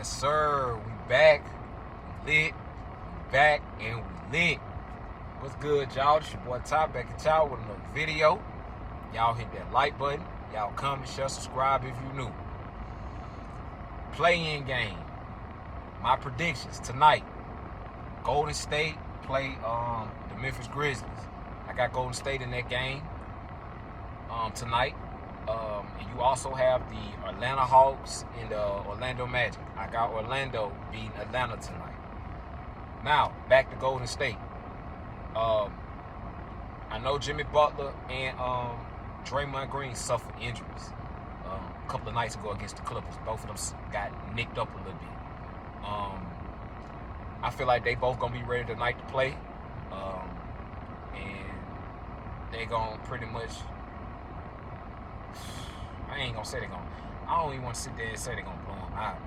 Yes, sir. We back. We lit. We back and we lit. What's good, y'all? It's your boy Top back at y'all with another video. Y'all hit that like button. Y'all comment, share, subscribe if you new. Play-in game. My predictions tonight. Golden State play the Memphis Grizzlies. I got Golden State in that game tonight. And you also have the Atlanta Hawks and the Orlando Magic. I got Orlando beating Atlanta tonight. Now, back to Golden State. I know Jimmy Butler and Draymond Green suffered injuries a couple of nights ago against the Clippers. Both of them got nicked up a little bit. I feel like they both going to be ready tonight to play. And they going to pretty much... I ain't gonna say they're gonna. I don't even want to sit there and say they're gonna blow them out.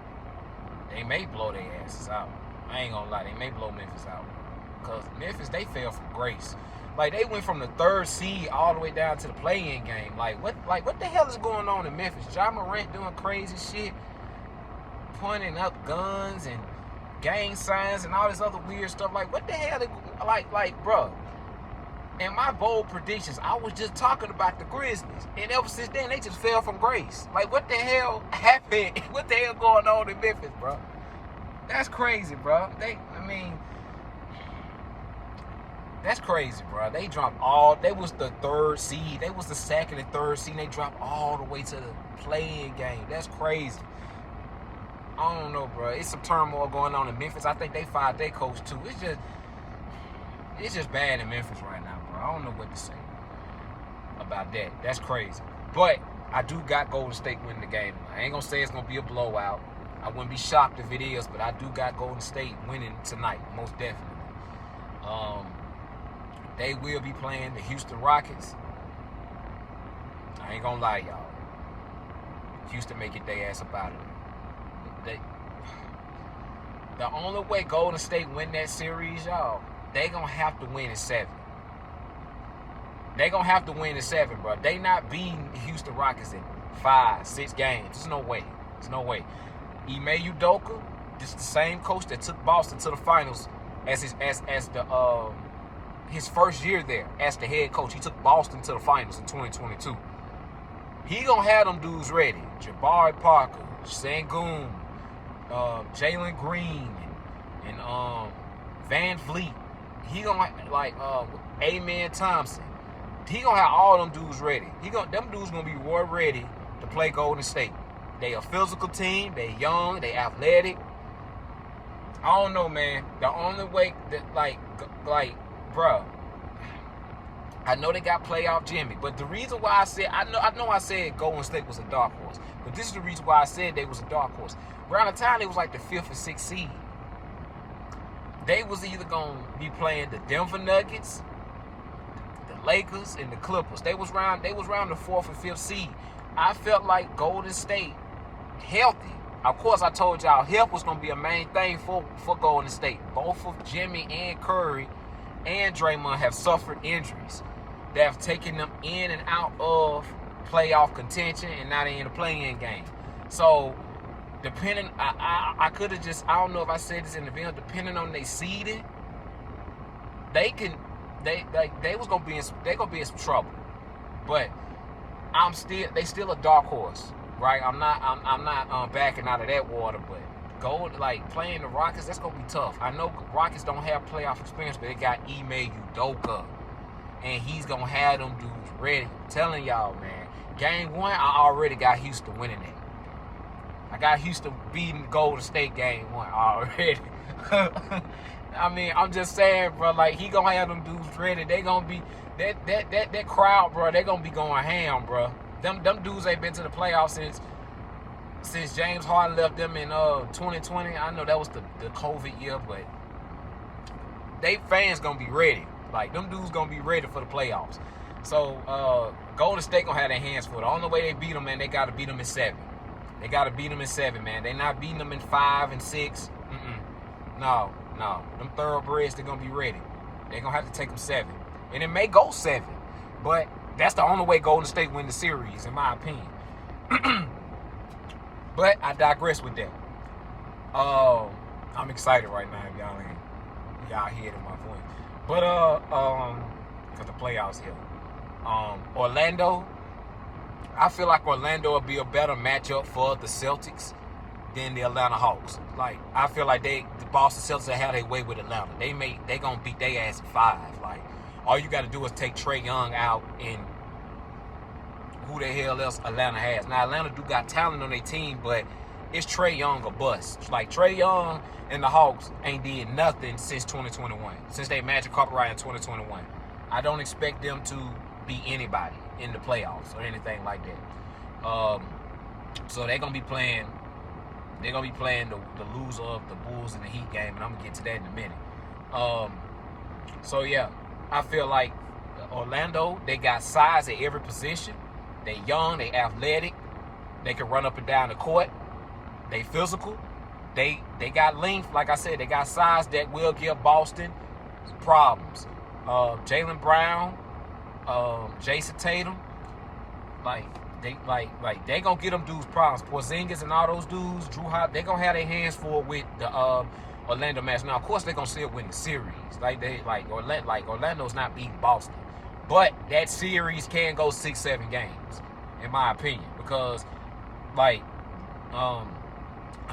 They may blow their asses out. I ain't gonna lie, they may blow Memphis out. Because Memphis, they fell from grace. Like, they went from the 3rd seed all the way down to the play-in game. Like what the hell is going on in Memphis? Ja Morant doing crazy shit, pointing up guns and gang signs and all this other weird stuff. Like, what the hell? Like, bro. And my bold predictions, I was just talking about the Grizzlies. And ever since then, they just fell from grace. Like, what the hell happened? What the hell going on in Memphis, bro? That's crazy, bro. That's crazy, bro. They dropped they was the 3rd seed. They was the 2nd and 3rd seed. And they dropped all the way to the play-in game. That's crazy. I don't know, bro. It's some turmoil going on in Memphis. I think they fired their coach, too. It's just bad in Memphis right now, bro. I don't know what to say about that. That's crazy. But I do got Golden State winning the game. I ain't going to say it's going to be a blowout. I wouldn't be shocked if it is, but I do got Golden State winning tonight, most definitely. They will be playing the Houston Rockets. I ain't going to lie, y'all. Houston may get their ass up out of there. The only way Golden State win that series, y'all, they gonna have to win in 7. They gonna have to win in 7, bro. They not beating the Houston Rockets in 5, 6 games. There's no way. There's no way. Ime Udoka, this is the same coach that took Boston to the finals as his first year there as the head coach. He took Boston to the finals in 2022. He gonna have them dudes ready. Jabari Parker, Sengun, Jalen Green, and Van Vliet. He gonna Amen Thompson. He gonna have all them dudes ready. Them dudes gonna be war ready to play Golden State. They a physical team. They young. They athletic. I don't know, man. The only way that bro. I know they got playoff Jimmy, but the reason why I know I said Golden State was a dark horse, but this is the reason why I said they was a dark horse. Around the time they was like the 5th or 6th seed. They was either going to be playing the Denver Nuggets, the Lakers, and the Clippers. They was around the 4th and 5th seed. I felt like Golden State, healthy. Of course, I told y'all health was going to be a main thing for Golden State. Both of Jimmy and Curry and Draymond have suffered injuries that have taken them in and out of playoff contention, and now they're in the play-in game. So, depending, I could have just, I don't know if I said this in the video, depending on their seeding, they was gonna be in some trouble. But they still a dark horse, right? I'm not backing out of that water, but playing the Rockets, that's gonna be tough. I know Rockets don't have playoff experience, but they got Ime Udoka, and he's gonna have them dudes ready. I'm telling y'all, man, game 1, I already got Houston winning it. I got Houston beating Golden State game 1 already. I mean, I'm just saying, bro, he gonna have them dudes ready. They gonna be that crowd, bro. They gonna be going ham, bro. Them dudes ain't been to the playoffs since James Harden left them in 2020. I know that was the COVID year, but they fans gonna be ready. Them dudes gonna be ready for the playoffs. So Golden State gonna have their hands full. The only way they beat them, man, they gotta beat them in 7. They got to beat them in 7, man. They not beating them in 5 and 6. No. Them thoroughbreds, they're going to be ready. They're going to have to take them 7. And it may go 7. But that's the only way Golden State win the series, in my opinion. But I digress with that. I'm excited right now. If y'all hear it in my voice. But because the playoffs here. Orlando. I feel like Orlando will be a better matchup for the Celtics than the Atlanta Hawks. Like, I feel like the Boston Celtics have their way with Atlanta. They gonna beat their ass at 5. Like, all you got to do is take Trae Young out and who the hell else Atlanta has. Now, Atlanta do got talent on their team, but it's Trae Young or bust. Like, Trae Young and the Hawks ain't did nothing since 2021. Since they Magic Carpet Ride in 2021. I don't expect them to be anybody in the playoffs or anything like that. So they're gonna be playing. They're gonna be playing the loser of the Bulls in the Heat game, and I'm gonna get to that in a minute. So yeah, I feel like Orlando, they got size at every position. They young, they athletic, they can run up and down the court. They physical. They got length. Like I said, they got size that will give Boston problems. Jaylen Brown, Jason Tatum, they gonna get them dudes problems. Porzingis and all those dudes, Drew Holiday, they gonna have their hands full with the Orlando match. Now, of course, they gonna still win the series. Orlando's not beating Boston, but that series can go 6-7 games, in my opinion, because I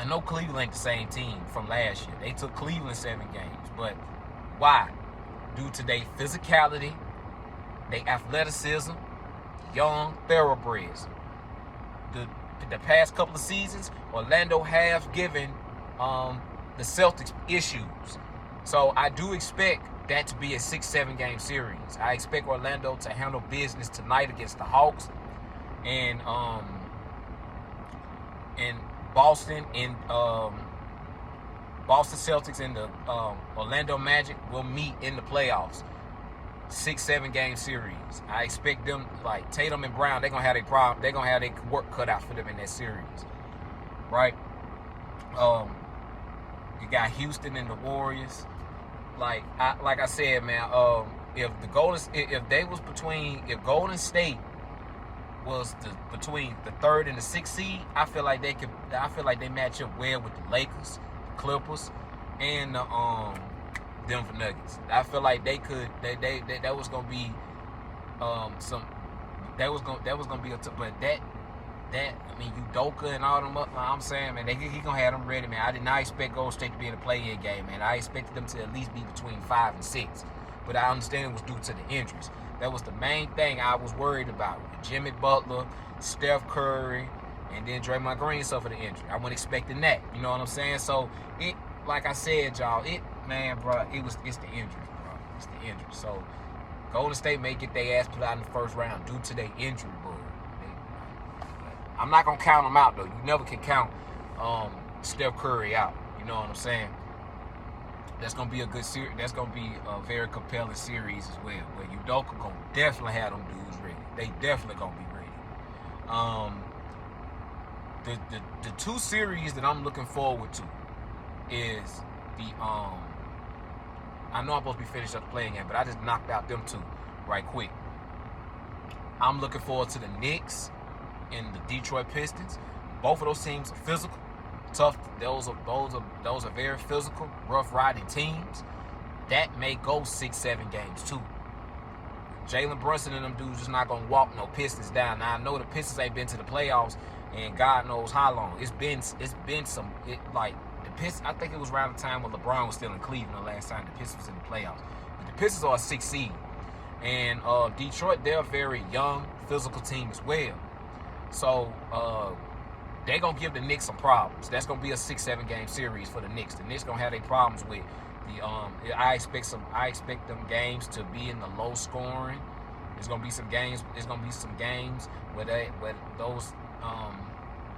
know Cleveland ain't the same team from last year. They took Cleveland 7 games, but why? Due to their physicality, their athleticism, young thoroughbreds. The past couple of seasons, Orlando has given the Celtics issues. So I do expect that to be a 6-7 game series. I expect Orlando to handle business tonight against the Hawks, and Boston and Boston Celtics and the Orlando Magic will meet in the playoffs. 6-7 game series. I expect them, like Tatum and Brown, they're gonna have a problem. They're gonna have their work cut out for them in that series, right? You got Houston and the Warriors. Like I said, man. If Golden State was between the 3rd and the 6th seed, I feel like they match up well with the Lakers, Clippers, and the Denver Nuggets. I feel like they could. That was gonna be That was gonna be but I mean, Udoka and all them up. I'm saying, man, he gonna have them ready, man. I did not expect Golden State to be in a play-in game, man. I expected them to at least be between 5 and 6, but I understand it was due to the injuries. That was the main thing I was worried about. Jimmy Butler, Steph Curry, and then Draymond Green suffered an injury. I wasn't expecting that. You know what I'm saying? So it, like I said, y'all, it's the injuries, bro. It's the injuries. So Golden State may get their ass put out in the first round due to their injury bug. I'm not gonna count them out though. You never can count Steph Curry out. You know what I'm saying? That's gonna be a good series. That's gonna be a very compelling series as well. But Udoka gonna definitely have them dudes ready. They definitely gonna be ready. The 2 series that I'm looking forward to is the I know I'm supposed to be finished up the playing game, but I just knocked out them 2 right quick. I'm looking forward to the Knicks and the Detroit Pistons. Both of those teams are physical, tough. Those are very physical, rough riding teams. That may go 6-7 games too. Jalen Brunson and them dudes just not gonna walk no Pistons down. Now I know the Pistons ain't been to the playoffs and God knows how long. It's been the Pistons. I think it was around the time when LeBron was still in Cleveland the last time the Pistons was in the playoffs. But the Pistons are a 6th seed, and Detroit, they're a very young, physical team as well. So they're gonna give the Knicks some problems. That's gonna be a 6-7 game series for the Knicks. The Knicks gonna have their problems with the I expect them games to be in the low scoring. There's gonna be some games where those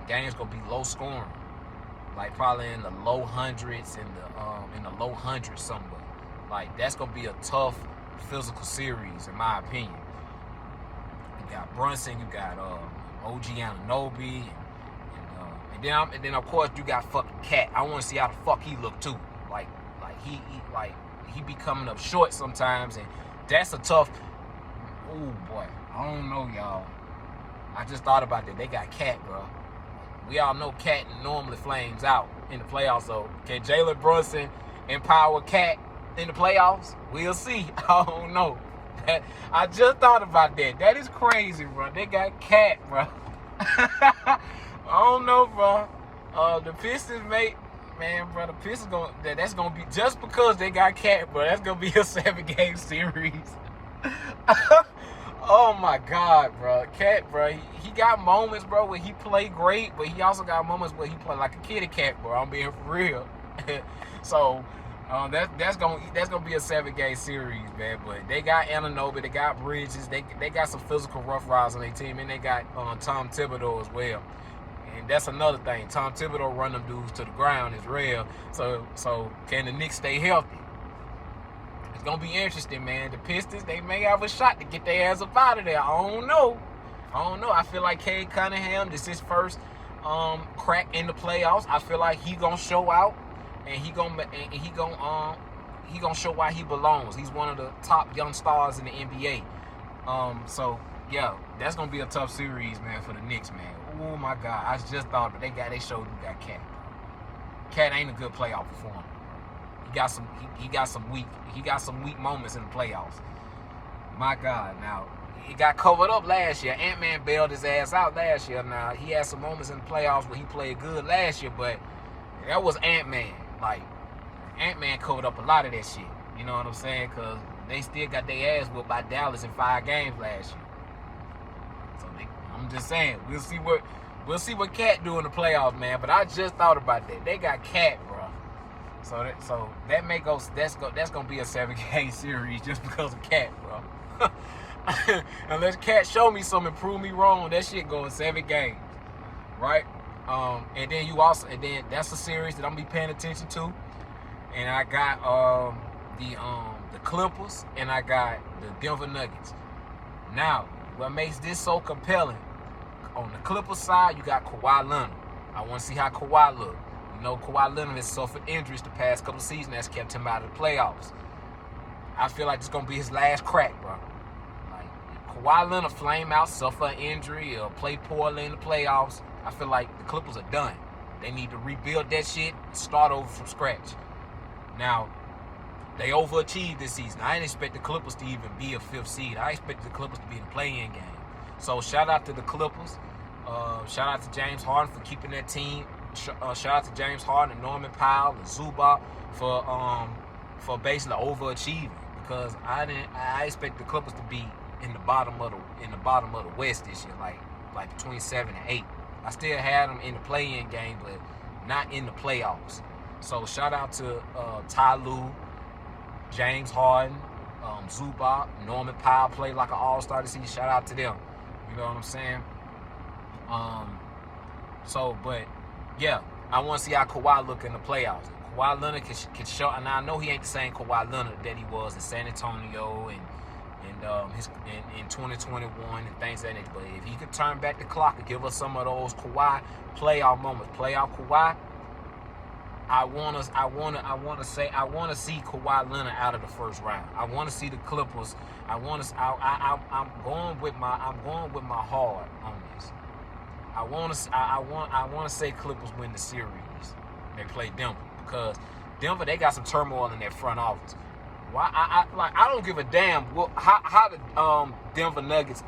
games gonna be low scoring, like probably in the low hundreds, in the low hundreds somewhere. Like, that's gonna be a tough physical series in my opinion. You got Brunson, you got OG Anunoby, and then of course you got fucking Cat. I want to see how the fuck he look too. Like he be coming up short sometimes, and that's a tough. Oh boy, I don't know, y'all. I just thought about that. They got Cat, bro. We all know Cat normally flames out. in the playoffs. So can Jalen Brunson empower Cat in the playoffs? We'll see. I don't know. I just thought about that. That is crazy, bro. They got Cat, bro. I don't know, bro. The Pistons, man, bro. The Pistons that's gonna be just because they got Cat, bro. That's gonna be a 7-game series. Oh my God, bro. Cat, bro. He got moments, bro, where he played great, but he also got moments where he played like a kitty cat, bro. I'm being for real. So that's gonna be a 7-game series, man. But they got Anunoby, they got Bridges, they got some physical rough riders on their team, and they got Tom Thibodeau as well. And that's another thing. Tom Thibodeau run them dudes to the ground as well. So can the Knicks stay healthy? It's gonna be interesting, man. The Pistons, they may have a shot to get their ass up out of there. I don't know. I feel like Cade Cunningham, this is his first crack in the playoffs. I feel like he gonna show out, and he gonna show why he belongs. He's one of the top young stars in the NBA. So yeah, that's gonna be a tough series, man, for the Knicks, man. Oh my God, I just thought, but they showed who got Cat. Cat ain't a good playoff performer. He got some weak moments in the playoffs. My God, now he got covered up last year. Ant-Man bailed his ass out last year. Now he had some moments in the playoffs where he played good last year, but that was Ant-Man. Like Ant-Man covered up a lot of that shit. You know what I'm saying? Because they still got their ass whooped by Dallas in 5 games last year. So I'm just saying, we'll see what Cat do in the playoffs, man. But I just thought about that. They got Cat, bro. So that's gonna be a 7-game series just because of Cat, bro. Unless Cat show me something and prove me wrong, that shit going 7 games, right? And then that's a series that I'm gonna be paying attention to. And I got the Clippers and I got the Denver Nuggets. Now, what makes this so compelling? On the Clippers side, you got Kawhi Leonard. I want to see how Kawhi look. You know, Kawhi Leonard has suffered injuries the past couple seasons that's kept him out of the playoffs. I feel like this is going to be his last crack, bro. Like, Kawhi Leonard flame out, suffer an injury, or play poorly in the playoffs. I feel like the Clippers are done. They need to rebuild that shit and start over from scratch. Now, they overachieved this season. I didn't expect the Clippers to even be a 5th seed. I expected the Clippers to be in the play-in game. So shout out to the Clippers. Shout out to James Harden for keeping that team. Shout out to James Harden and Norman Powell and Zubac for basically overachieving, because I expect the Clippers to be in the bottom of the West this year, like between 7 and 8. I still had them in the play-in game, but not in the playoffs. So shout out to Ty Lue, James Harden, Zubac, Norman Powell played like an all-star this season. Shout out to them. You know what I'm saying? But yeah, I want to see how Kawhi look in the playoffs. Kawhi Leonard can show, and I know he ain't the same Kawhi Leonard that he was in San Antonio and in 2021 and things like that. But if he could turn back the clock and give us some of those Kawhi playoff moments, playoff Kawhi, I want to see Kawhi Leonard out of the first round. I want to see the Clippers. I'm going with my heart on this. I want to say Clippers win the series. They play Denver, because Denver, they got some turmoil in their front office. Why I don't give a damn how the Denver Nuggets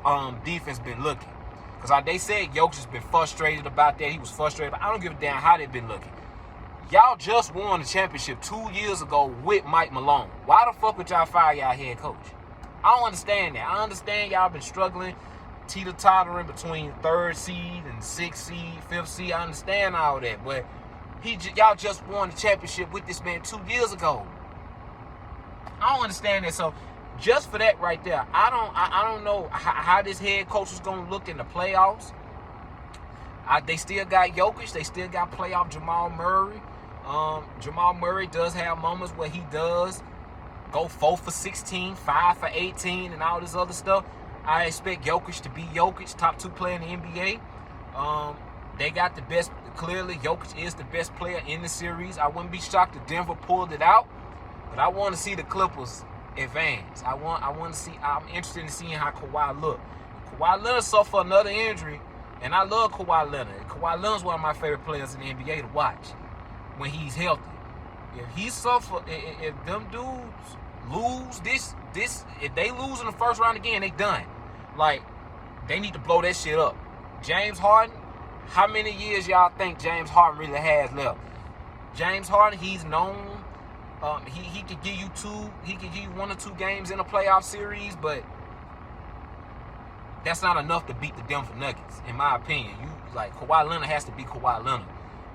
defense been looking, because they said Jokic has been frustrated about that. He was frustrated, but I don't give a damn how they've been looking. Y'all just won the championship 2 years ago with Mike Malone. Why the fuck would y'all fire y'all head coach? I don't understand that. I understand y'all been struggling, teeter-tottering between 3rd seed and 6th seed, 5th seed. I understand all that, but y'all just won the championship with this man 2 years ago. I don't understand that. So just for that right there, I don't know how this head coach is gonna look in the playoffs. They still got Jokic. They still got playoff Jamal Murray. Jamal Murray does have moments where he does go 4 for 16, 5 for 18, and all this other stuff. I expect Jokic to be Jokic, top 2 player in the NBA. They got the best. Clearly, Jokic is the best player in the series. I wouldn't be shocked if Denver pulled it out, but I want to see the Clippers advance. I'm interested in seeing how Kawhi look. Kawhi Leonard suffered another injury, and I love Kawhi Leonard. Kawhi Leonard's one of my favorite players in the NBA to watch. when he's healthy. If he suffer, if them dudes lose this, if they lose in the first round again, they done. Like, they need to blow that shit up. James Harden, how many years y'all think James Harden really has left? James Harden, he's known. He could give you one or two games in a playoff series, but that's not enough to beat the Denver Nuggets, in my opinion. Kawhi Leonard has to be Kawhi Leonard,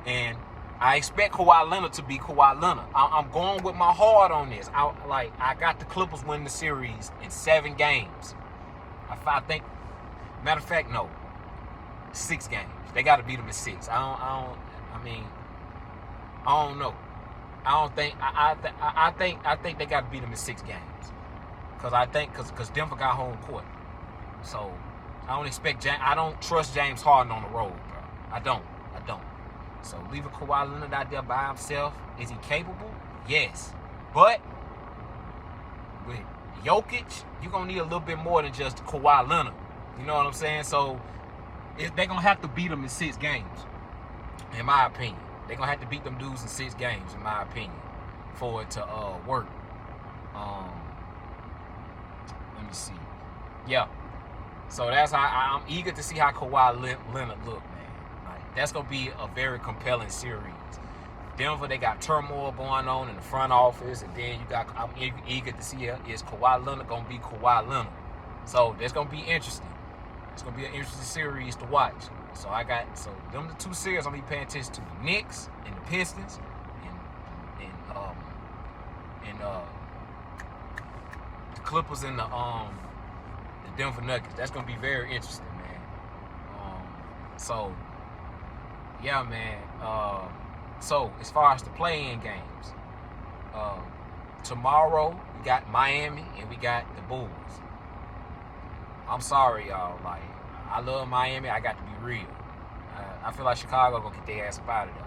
and I expect Kawhi Leonard to be Kawhi Leonard. I'm going with my heart on this. I got the Clippers winning the series in 7 games. I think, matter of fact, no, 6 games. They got to beat them in 6. I don't know. I think they got to beat them in 6 games. Because Denver got home court. So I don't trust James Harden on the road, bro. I don't. So leaving Kawhi Leonard out there by himself, is he capable? Yes. But with Jokic, you're going to need a little bit more than just Kawhi Leonard. You know what I'm saying? So they're going to have to beat them in 6 games, in my opinion. They're going to have to beat them dudes in 6 games, in my opinion, for it to work. Let me see. Yeah. So that's how I'm eager to see how Kawhi Leonard look, man. Like, that's going to be a very compelling series. Denver, they got turmoil going on in the front office, and then I'm eager to see is Kawhi Leonard going to be Kawhi Leonard. So that's going to be interesting. It's going to be an interesting series to watch. So them the 2 series I'm going to be paying attention to: the Knicks and the Pistons, and the Clippers and the Denver Nuggets. That's going to be very interesting, man. So yeah, man. So as far as the play-in games, tomorrow we got Miami and we got the Bulls. I'm sorry, y'all. Like, I love Miami. I got to be real. I feel like Chicago gonna get their ass up out of there.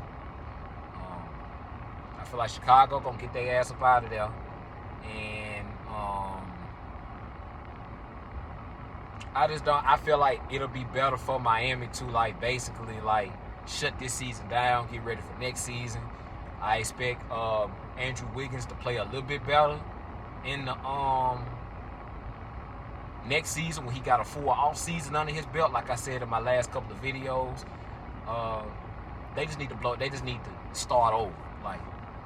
I feel like Chicago gonna get their ass up out of there, and I feel like it'll be better for Miami to basically shut this season down, get ready for next season. I expect Andrew Wiggins to play a little bit better in the next season when he got a full off season under his belt. Like I said in my last couple of videos, they just need to start over.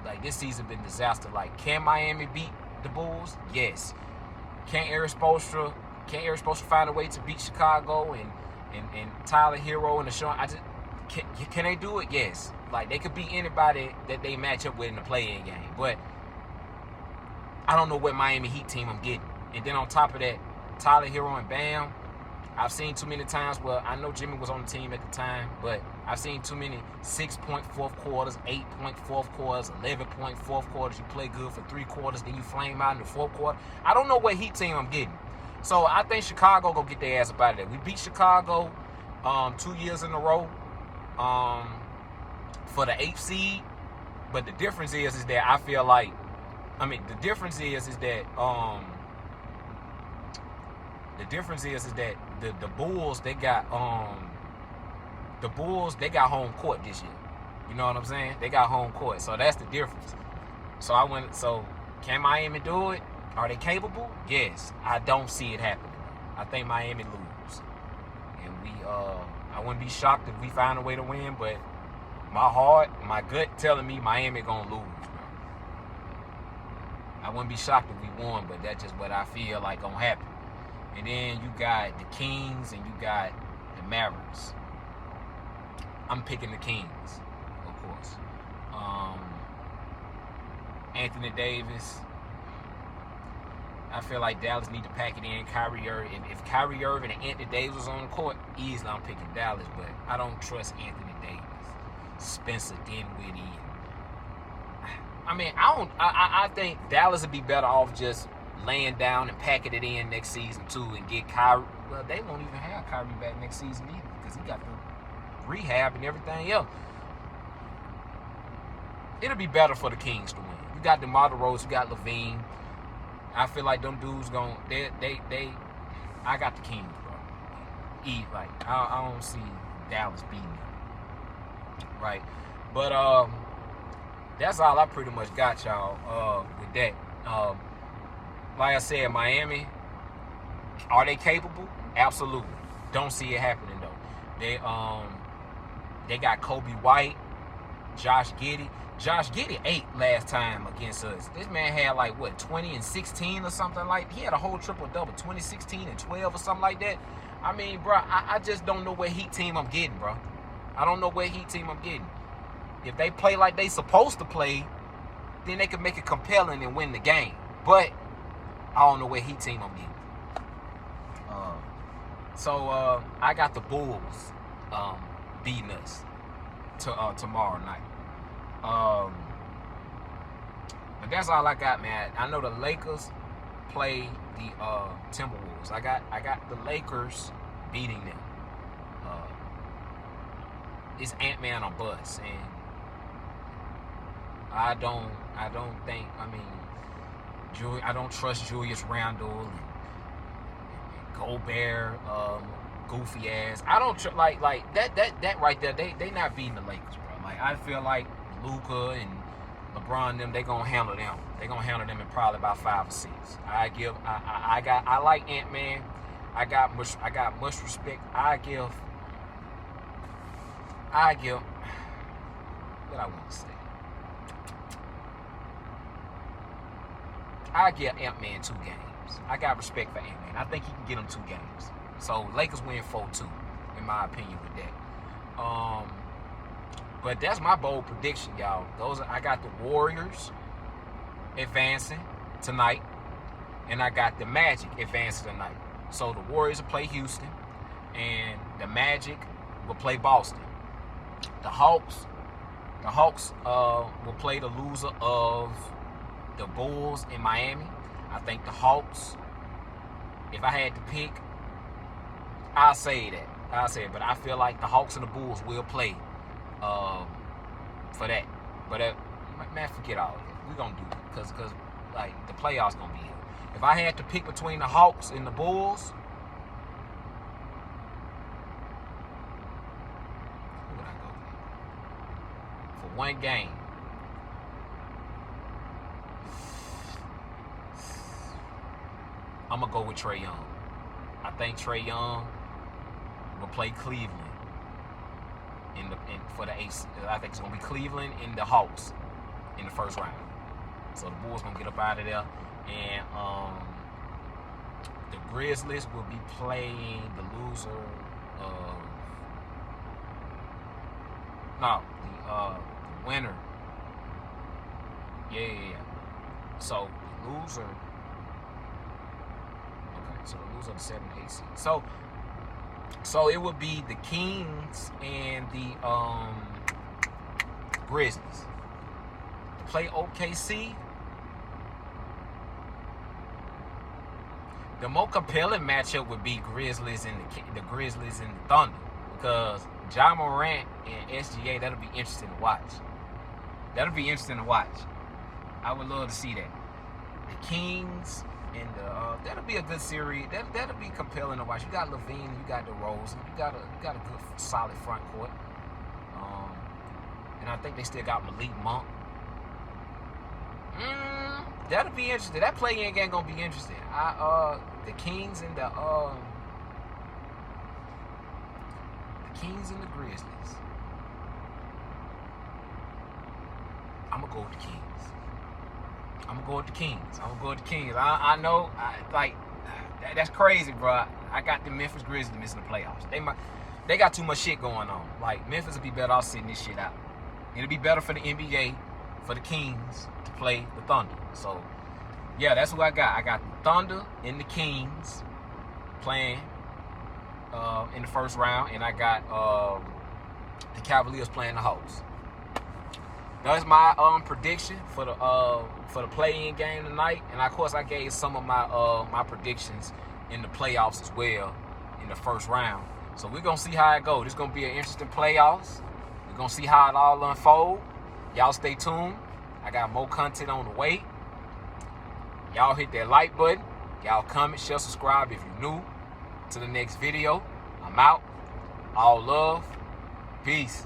Like this season been disaster. Like, can Miami beat the Bulls? Yes. Can Eric Spoelstra find a way to beat Chicago and Tyler Hero and the Sean? Can they do it? Yes. Like, they could beat anybody that they match up with in the play-in game. But I don't know what Miami Heat team I'm getting. And then on top of that, Tyler Hero and Bam, I've seen too many times where I know Jimmy was on the team at the time, but I've seen too many 6-point fourth quarters, 8-point fourth quarters, 11-point fourth quarters. You play good for 3 quarters, then you flame out in the 4th quarter. I don't know what Heat team I'm getting. So I think Chicago gonna get their ass up out of there. We beat Chicago 2 years in a row for the 8th seed, but the difference is that I feel like, the difference is that the Bulls, they got home court this year. You know what I'm saying? They got home court, so that's the difference. So can Miami do it? Are they capable? Yes. I don't see it happening. I think Miami lose, and I wouldn't be shocked if we find a way to win, but my gut telling me Miami gonna lose. I wouldn't be shocked if we won, but that's just what I feel like gonna happen. And then you got the Kings and you got the Mavericks. I'm picking the Kings, of course. Anthony Davis. I feel like Dallas need to pack it in. Kyrie Irving. If Kyrie Irving and Anthony Davis was on the court, easily I'm picking Dallas. But I don't trust Anthony Davis, Spencer Dinwiddie. I think Dallas would be better off just laying down and packing it in next season too, and get Kyrie. Well, they won't even have Kyrie back next season either, because he got the rehab and everything else. It'll be better for the Kings to win. You got DeMar DeRozan, you got LaVine. I feel like them dudes I got the Kings, bro. I don't see Dallas beating them, right? But that's all I pretty much got, y'all, with that. Like I said, Miami, are they capable? Absolutely. Don't see it happening though. They got Kobe White, Josh Giddey. Josh Giddey ate last time against us. This man had like what, 20 and 16 or something like. He had a whole triple double, 20, 16 and 12 or something like that. I mean, bro, I just don't know what Heat team I'm getting, bro. I don't know what Heat team I'm getting. If they play like they supposed to play, then they can make it compelling and win the game. But I don't know what Heat team I'm getting. So I got the Bulls beating us tomorrow night. But that's all I got, man. I know the Lakers play the Timberwolves. I got the Lakers beating them. It's Ant-Man on bus, and I don't think. I mean, I don't trust Julius Randle and Gobert, goofy ass. I don't like that right there. They not beating the Lakers, bro. Like, I feel like Luka and LeBron them, they gonna handle them. They gonna handle them in probably about 5 or 6. I like Ant-Man. I got much respect. I give what I want to say. I give Ant-Man 2 games. I got respect for Ant-Man. I think he can get him 2 games. So Lakers win 4-2, in my opinion, with that. But that's my bold prediction, y'all. I got the Warriors advancing tonight, and I got the Magic advancing tonight. So the Warriors will play Houston, and the Magic will play Boston. The Hawks will play the loser of the Bulls in Miami. I think the Hawks, if I had to pick, I'll say it. But I feel like the Hawks and the Bulls will play for that. But man, forget all of that. We're gonna do it because like the playoffs gonna be here. If I had to pick between the Hawks and the Bulls, who would I go with? For one game, I'm gonna go with Trae Young. I think Trae Young will play Cleveland for the Ace. I think it's gonna be Cleveland and the Hawks in the first round. So the Bulls gonna get up out of there, and the Grizzlies will be playing the loser of the winner. Yeah. So the loser. Okay, so the loser of the 7 and 8 seed. So it would be the Kings and the Grizzlies. To play OKC, the more compelling matchup would be Grizzlies and the Grizzlies and the Thunder, because Ja Morant and SGA, that'll be interesting to watch. I would love to see that. The Kings and that'll be a good series. That'll be compelling to watch. You got LaVine, you got DeRozan, you got a good solid front court. And I think they still got Malik Monk. That'll be interesting. That play-in game gonna be interesting. The Kings and the Grizzlies. I'm gonna go with the Kings. I know, that's crazy, bro. I got the Memphis Grizzlies missing the playoffs. They got too much shit going on. Like, Memphis would be better off sitting this shit out. It'll be better for the NBA, for the Kings to play the Thunder. So, yeah, that's who I got. I got the Thunder and the Kings playing in the first round, and I got the Cavaliers playing the Hawks. That's my prediction for the play-in game tonight, and of course I gave some of my predictions in the playoffs as well in the first round. So we're gonna see how it goes. This is gonna be an interesting playoffs. We're gonna see how it all unfolds. Y'all stay tuned. I got more content on the way. Y'all hit that like button. Y'all comment, share, subscribe if you're new to the next video. I'm out. All love. Peace.